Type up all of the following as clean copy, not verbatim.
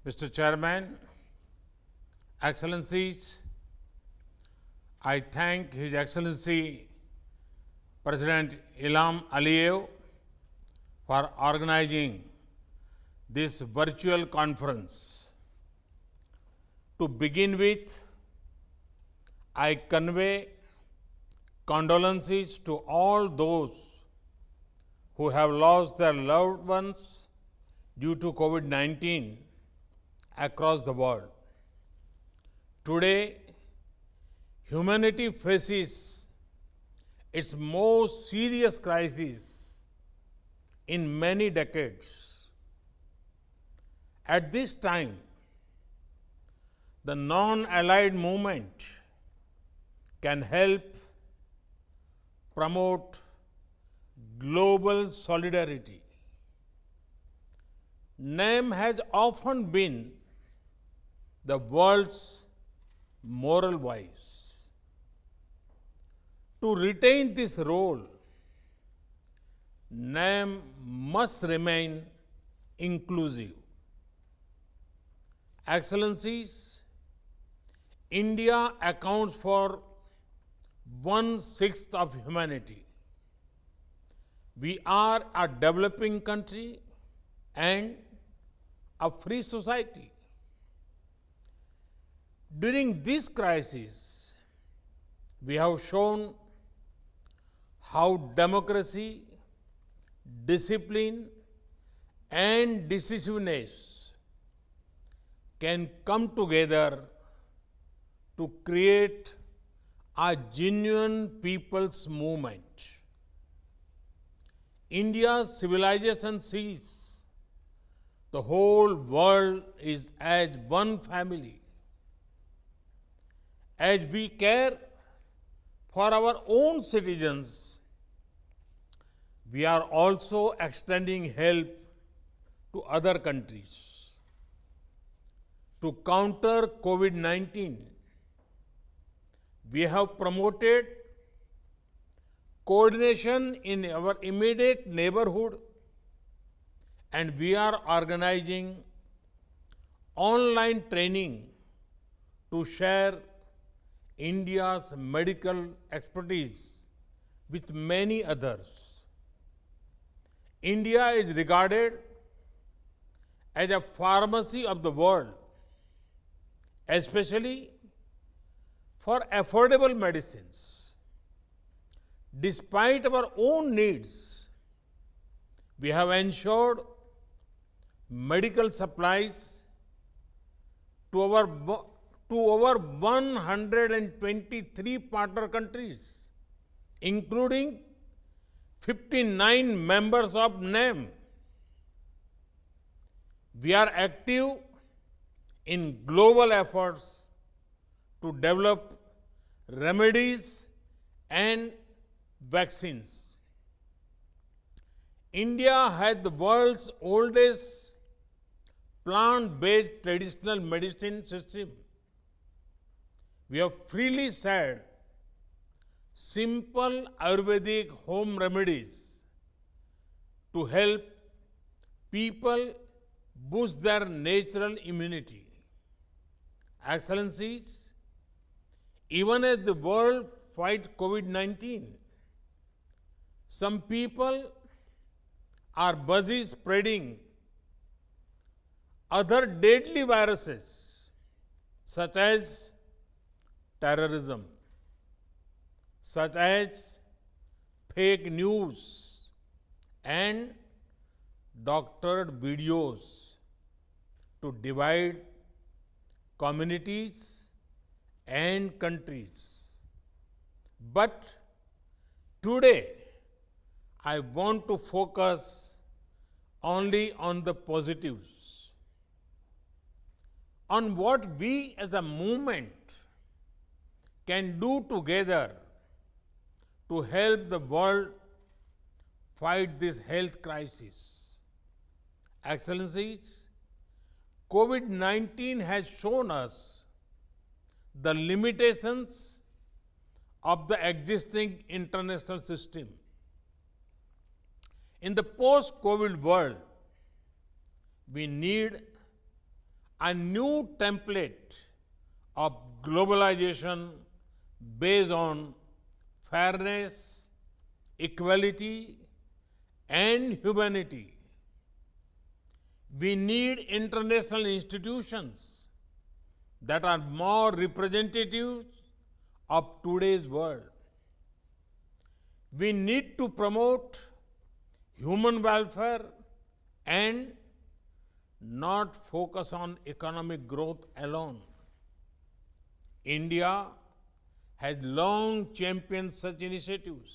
Mr. Chairman, Excellencies, I thank His Excellency President Ilham Aliyev for organizing this virtual conference. To begin with, I convey condolences to all those who have lost their loved ones due to COVID-19 across the world. Today, humanity faces its most serious crisis in many decades. At this time, the non-allied movement can help promote global solidarity. NAM has often been the world's moral voice. To retain this role, NAM must remain inclusive. Excellencies, India accounts for 1/6 of humanity. We are a developing country and a free society. During this crisis, we have shown how democracy, discipline, and decisiveness can come together to create a genuine people's movement. India's civilization sees the whole world is as one family. As we care for our own citizens, we are also extending help to other countries. To counter COVID-19, we have promoted coordination in our immediate neighborhood, and we are organizing online training to share India's medical expertise with many others. India is regarded as a pharmacy of the world, especially for affordable medicines. Despite our own needs, we have ensured medical supplies to over 123 partner countries, including 59 members of NAM. We are active in global efforts to develop remedies and vaccines. India has the world's oldest plant-based traditional medicine system. We have freely shared simple Ayurvedic home remedies to help people boost their natural immunity. Excellencies, even as the world fights COVID-19, some people are busy spreading other deadly viruses such as terrorism, such as fake news and doctored videos to divide communities and countries. But today, I want to focus only on the positives, on what we as a movement can do together to help the world fight this health crisis. Excellencies, COVID-19 has shown us the limitations of the existing international system. In the post-COVID world, we need a new template of globalization based on fairness, equality, and humanity. We need international institutions that are more representative of today's world. We need to promote human welfare and not focus on economic growth alone. India has long championed such initiatives,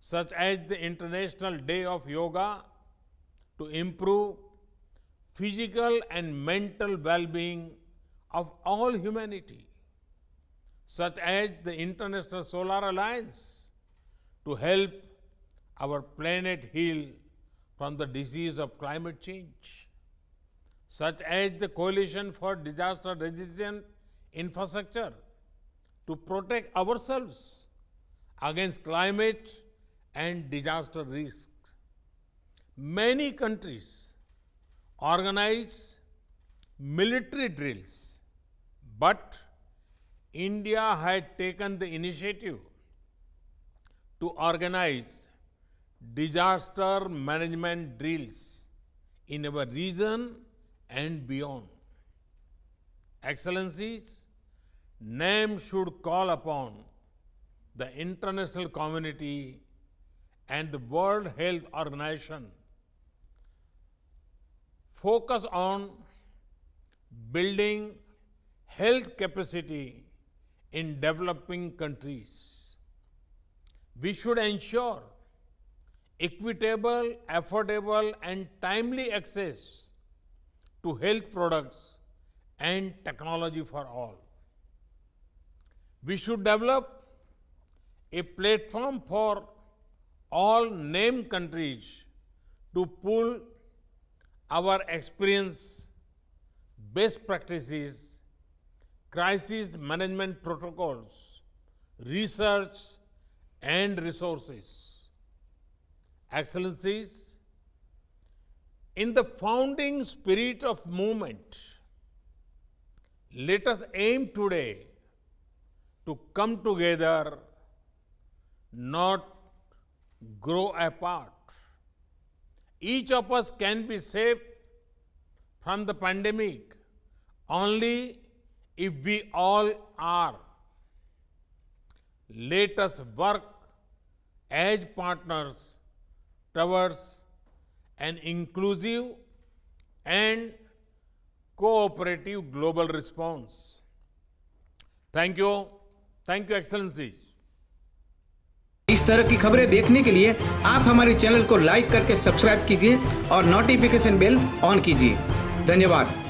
such as the International Day of Yoga, to improve physical and mental well-being of all humanity, such as the International Solar Alliance, to help our planet heal from the disease of climate change, such as the Coalition for Disaster-Resistant Infrastructure, to protect ourselves against climate and disaster risks. Many countries organize military drills, but India had taken the initiative to organize disaster management drills in our region and beyond. Excellencies, NAM should call upon the international community and the World Health Organization focus on building health capacity in developing countries. We should ensure equitable, affordable, and timely access to health products and technology for all. We should develop a platform for all named countries to pool our experience, best practices, crisis management protocols, research, and resources. Excellencies, in the founding spirit of movement, let us aim today to come together, not grow apart. Each of us can be saved from the pandemic only if we all are. Let us work as partners towards an inclusive and cooperative global response. Thank you, Excellencies. इस तरह की खबरें देखने के लिए आप हमारे channel को लाइक करके सब्सक्राइब कीजिए और नोटिफिकेशन बेल ऑन कीजिए। धन्यवाद।